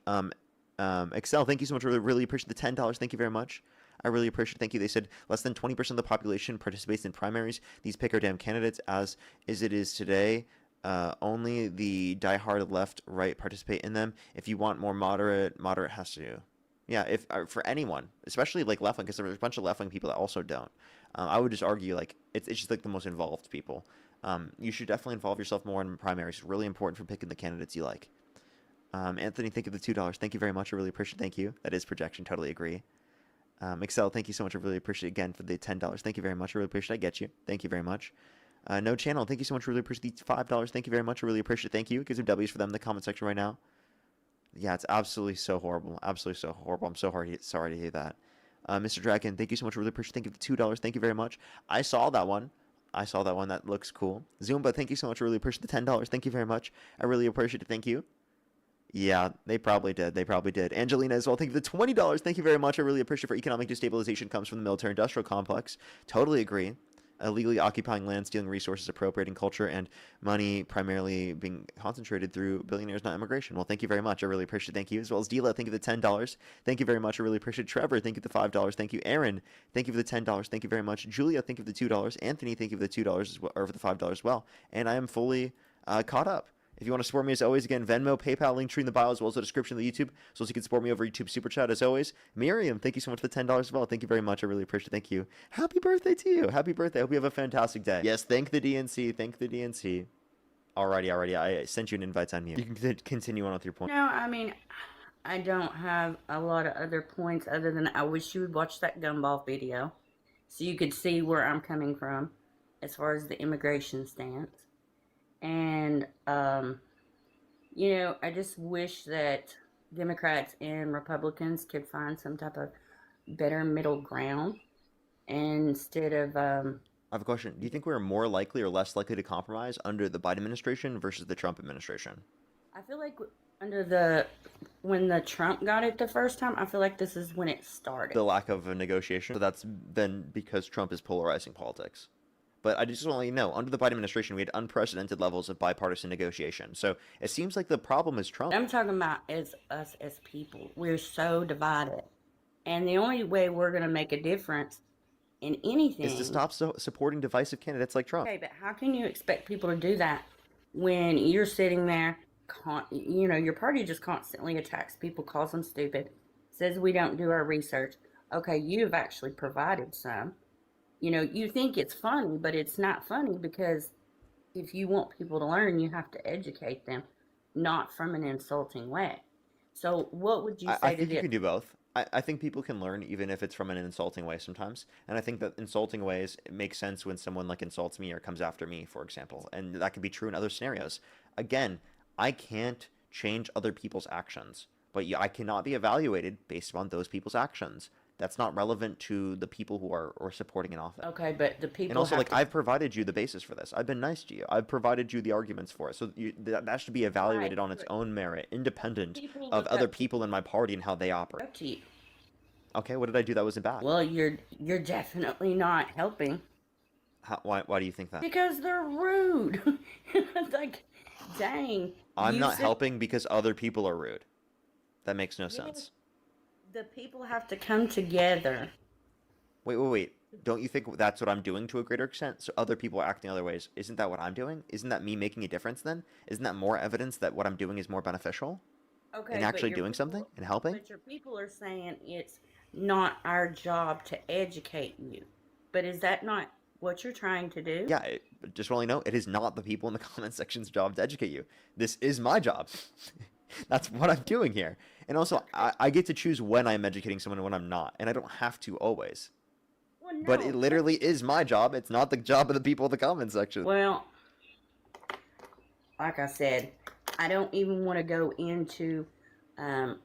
Excel, thank you so much. Really appreciate the $10. Thank you very much. I really appreciate it. Thank you. They said less than 20% of the population participates in primaries. These pick our damn candidates as it is today. Only the diehard left right participate in them. If you want more moderate has to. Yeah, if for anyone, especially like left wing, because there's a bunch of left wing people that also don't. I would just argue like it's just like the most involved people. You should definitely involve yourself more in primaries. It's really important for picking the candidates you like. Anthony, thank you for the $2. Thank you very much. I really appreciate it. Thank you. That is projection. Totally agree. Excel, thank you so much. I really appreciate it again for the $10. Thank you very much. I really appreciate it. I get you. Thank you very much. No channel, thank you so much. I really appreciate the $5. Thank you very much. I really appreciate it. Thank you. Get some W's for them in the comment section right now. Yeah, it's absolutely so horrible. Absolutely so horrible. I'm so sorry to hear that. Mr. Dragon, thank you so much. I really appreciate it. Thank you for the $2. Thank you very much. I saw that one. That looks cool. Zumba, thank you so much. I really appreciate the $10. Thank you very much. I really appreciate it. Thank you. Yeah, they probably did. Angelina as well. Thank you for the $20. Thank you very much. I really appreciate it. For economic destabilization comes from the military-industrial complex. Totally agree. Illegally occupying land, stealing resources, appropriating culture, and money primarily being concentrated through billionaires, not immigration. Well, thank you very much. I really appreciate it. Thank you. As well as Dila, thank you for the $10. Thank you very much. I really appreciate it. Trevor, thank you for the $5. Thank you. Aaron, thank you for the $10. Thank you very much. Julia, thank you for the $2. Anthony, thank you for the $2 as well, or for the $5 as well. And I am fully caught up. If you want to support me, as always, again, Venmo, PayPal, link tree in the bio, as well as the description of the YouTube, so you can support me over YouTube Super Chat, as always. Miriam, thank you so much for the $10 as well. Thank you very much. I really appreciate it. Thank you. Happy birthday to you. Happy birthday. I hope you have a fantastic day. Yes, thank the DNC. Thank the DNC. Alrighty. I sent you an invite on mute. You can continue on with your point. No, I mean, I don't have a lot of other points other than I wish you would watch that gumball video so you could see where I'm coming from as far as the immigration stance. And, I just wish that Democrats and Republicans could find some type of better middle ground instead of, I have a question. Do you think we're more likely or less likely to compromise under the Biden administration versus the Trump administration? I feel like when the Trump got it the first time, I feel like this is when it started. The lack of a negotiation. So that's then because Trump is polarizing politics. But I just want to let you know, under the Biden administration, we had unprecedented levels of bipartisan negotiation. So it seems like the problem is Trump. I'm talking about as us as people. We're so divided. And the only way we're going to make a difference in anything is to stop supporting divisive candidates like Trump. Okay, but how can you expect people to do that when you're sitting there, your party just constantly attacks people, calls them stupid, says we don't do our research. Okay, you've actually provided some. You think it's funny, but it's not funny because if you want people to learn, you have to educate them, not from an insulting way. So what would you say I think you can do both. I think people can learn even if it's from an insulting way sometimes. And I think that insulting ways make sense when someone like insults me or comes after me, for example. And that could be true in other scenarios. Again, I can't change other people's actions, but I cannot be evaluated based on those people's actions. That's not relevant to the people who are supporting an office. Okay, but the people. And also, I've provided you the basis for this. I've been nice to you. I've provided you the arguments for it. So that should be evaluated on its own merit, independent of other people in my party and how they operate. Okay, what did I do that wasn't bad? Well, you're definitely not helping. Why do you think that? Because they're rude. Like, dang. I'm not helping because other people are rude. That makes no sense. The people have to come together. Wait. Don't you think that's what I'm doing to a greater extent? So other people are acting other ways. Isn't that what I'm doing? Isn't that me making a difference then? Isn't that more evidence that what I'm doing is more beneficial? Okay. And actually doing something and helping? But your people are saying it's not our job to educate you. But is that not what you're trying to do? Yeah, just want to know, it is not the people in the comment section's job to educate you. This is my job. That's what I'm doing here. And also, I get to choose when I'm educating someone and when I'm not. And I don't have to always. Well, no, but it literally is my job. It's not the job of the people in the comment section. Well, like I said, I don't even want to go into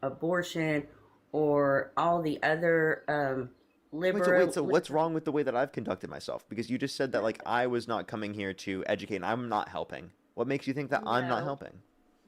abortion or all the other liberal... So what's wrong with the way that I've conducted myself? Because you just said that, I was not coming here to educate and I'm not helping. What makes you think that I'm not helping?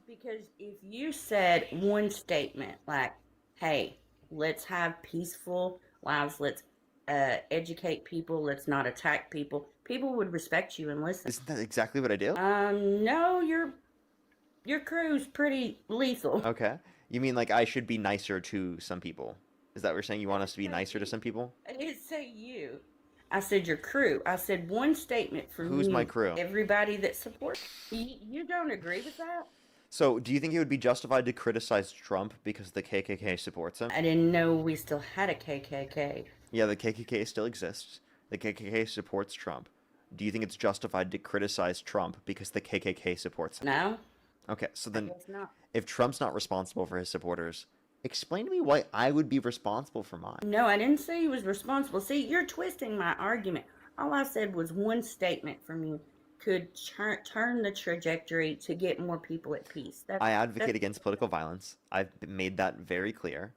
Because if you said one statement like, hey, let's have peaceful lives, let's educate people, let's not attack people, people would respect you and listen. Isn't that exactly what I do? No, your crew's pretty lethal. Okay. You mean I should be nicer to some people? Is that what you're saying? You want us to be nicer to some people? I didn't say you. I said your crew. I said one statement from Who's my crew? Everybody that supports. You don't agree with that? So, do you think it would be justified to criticize Trump because the KKK supports him? I didn't know we still had a KKK. Yeah, the KKK still exists. The KKK supports Trump. Do you think it's justified to criticize Trump because the KKK supports him? No. Okay, so then, I guess not. If Trump's not responsible for his supporters, explain to me why I would be responsible for mine. No, I didn't say he was responsible. See, you're twisting my argument. All I said was one statement from you could turn the trajectory to get more people at peace. I advocate against political violence. I've made that very clear.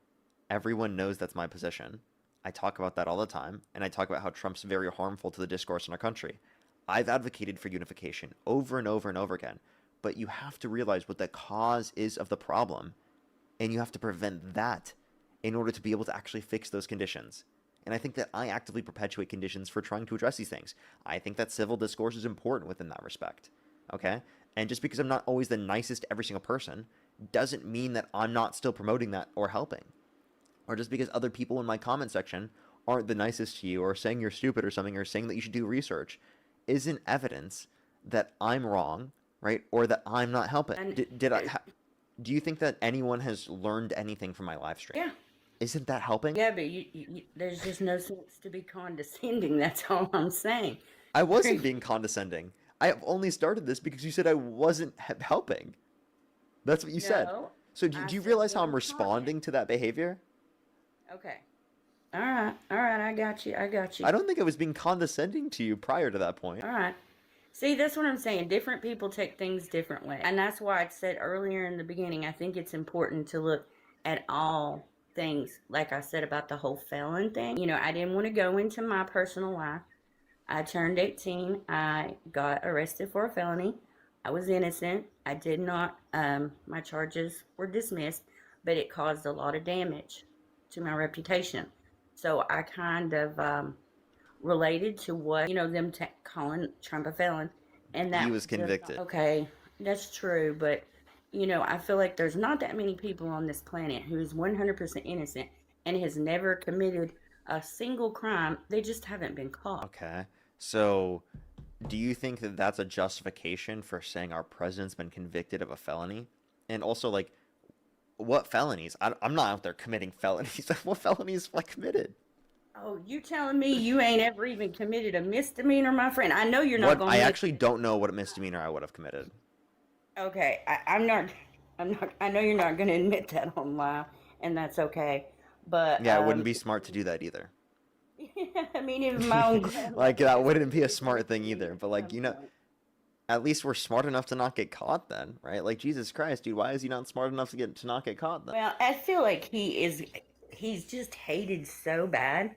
Everyone knows that's my position. I talk about that all the time, and I talk about how Trump's very harmful to the discourse in our country. I've advocated for unification over and over and over again, but you have to realize what the cause is of the problem, and you have to prevent that in order to be able to actually fix those conditions. And I think that I actively perpetuate conditions for trying to address these things. I think that civil discourse is important within that respect. Okay? And just because I'm not always the nicest to every single person doesn't mean that I'm not still promoting that or helping. Or just because other people in my comment section aren't the nicest to you or saying you're stupid or something or saying that you should do research isn't evidence that I'm wrong right? Or that I'm not helping. And Do you think that anyone has learned anything from my live stream? yeah, Isn't that helping? yeah, but there's just no sense to be condescending. That's all I'm saying. I wasn't being condescending. I have only started this because you said I wasn't helping. That's what you said. No, So I do you said realize how one I'm responding to that behavior? Okay. All right. All right. I got you. I got you. I don't think I was being condescending to you prior to that point. All right. See, that's what I'm saying. Different people take things different ways. And that's why I said earlier in the beginning, I think it's important to look at all things, like I said about the whole felon thing. You know, I didn't want to go into my personal life. I turned 18. I got arrested for a felony. I was innocent. I did not, my charges were dismissed, but it caused a lot of damage to my reputation. So I kind of related to what, you know, them calling Trump a felon. And that He was convicted. Okay, that's true. But, you know, I feel like there's not that many people on this planet who's 100% innocent and has never committed a single crime. They just haven't been caught. Okay. So do you think that that's a justification for saying our president's been convicted of a felony? And also, like, what felonies? I'm not out there committing felonies. What felonies have I committed? Oh, you telling me you ain't ever even committed a misdemeanor, my friend? I know you're not going to. I actually don't know what misdemeanor I would have committed. Okay, I'm not. I know you're not going to admit that on live, and that's okay. But yeah, it wouldn't be smart to do that either. I mean, even my own like that wouldn't be a smart thing either. But like, you know, at least we're smart enough to not get caught then, right? Like, Jesus Christ, dude, why is he not smart enough to not get caught then? Well, I feel like he's just hated so bad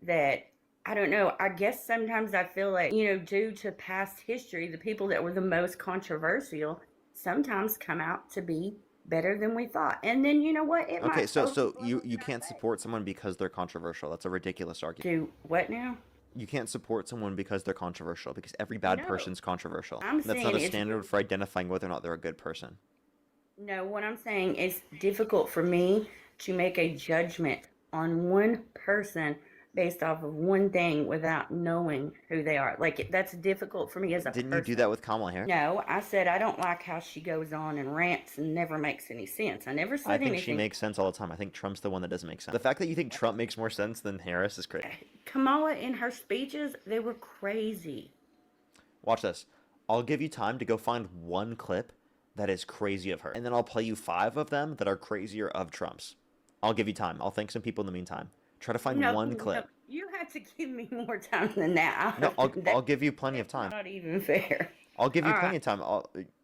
that I don't know. I guess sometimes I feel like, you know, due to past history, the people that were the most controversial sometimes come out to be better than we thought. And then, you know what? Okay, so you can't support someone because they're controversial. That's a ridiculous argument. Do what now? You can't support someone because they're controversial, because every bad person's controversial. I'm That's not a standard for identifying whether or not they're a good person. No, what I'm saying is difficult for me to make a judgment on one person based off of one thing without knowing who they are. Like, that's difficult for me as a person. Didn't you do that with Kamala Harris? No, I said I don't like how she goes on and rants and never makes any sense. I never said anything. I think she makes sense all the time. I think Trump's the one that doesn't make sense. The fact that you think Trump makes more sense than Harris is crazy. Kamala, in her speeches, they were crazy. Watch this. I'll give you time to go find one clip that is crazy of her, and then I'll play you 5 of them that are crazier of Trump's. I'll give you time. I'll thank some people in the meantime. Try to find one clip. No, you have to give me more time than that. No, I'll give you plenty of time. Not even fair. I'll give you plenty of time.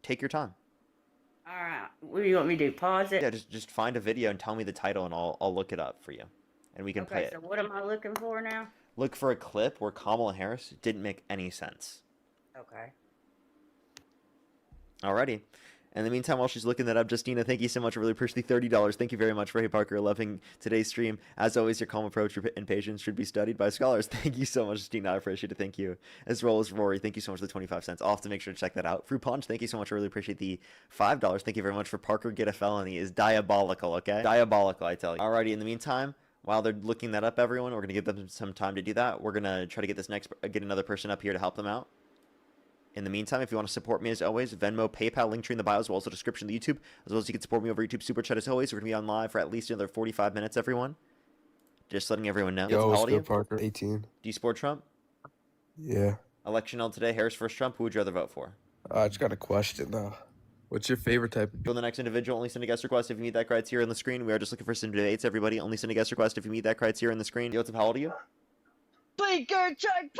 Take your time. All right. What do you want me to do? Pause it? Yeah, just find a video and tell me the title, and I'll look it up for you, and we can play it. Okay, so what am I looking for now? Look for a clip where Kamala Harris didn't make any sense. Okay. Alrighty. In the meantime, while she's looking that up, Justina, thank you so much. I really appreciate the $30. Thank you very much, Ray Parker. Loving today's stream. As always, your calm approach and patience should be studied by scholars. Thank you so much, Justina. I appreciate it. Thank you. As well as Rory, thank you so much for the 25 cents. I'll have to make sure to check that out. Fruit Punch, thank you so much. I really appreciate the $5. Thank you very much for Parker Get a Felony. Is diabolical, okay? Diabolical, I tell you. Alrighty, in the meantime, while they're looking that up, everyone, we're going to give them some time to do that. We're going to try to get another person up here to help them out. In the meantime, if you want to support me as always, Venmo, PayPal, link tree in the bio, as well as the description of the YouTube, as well as you can support me over YouTube Super Chat as always. We're going to be on live for at least another 45 minutes, everyone. Just letting everyone know. Yo, How old are you? Parker, 18. Do you support Trump? Yeah. Election held today, Harris versus Trump. Who would you rather vote for? I just got a question though. What's your favorite type? For the next individual, only send a guest request if you meet that criteria on the screen. We are just looking for some debates, everybody. Only send a guest request if you meet that criteria on the screen. Yo, what's up? How old are you?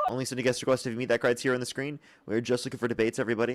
Only send a guest request if you meet that criteria on the screen. We're just looking for debates, everybody.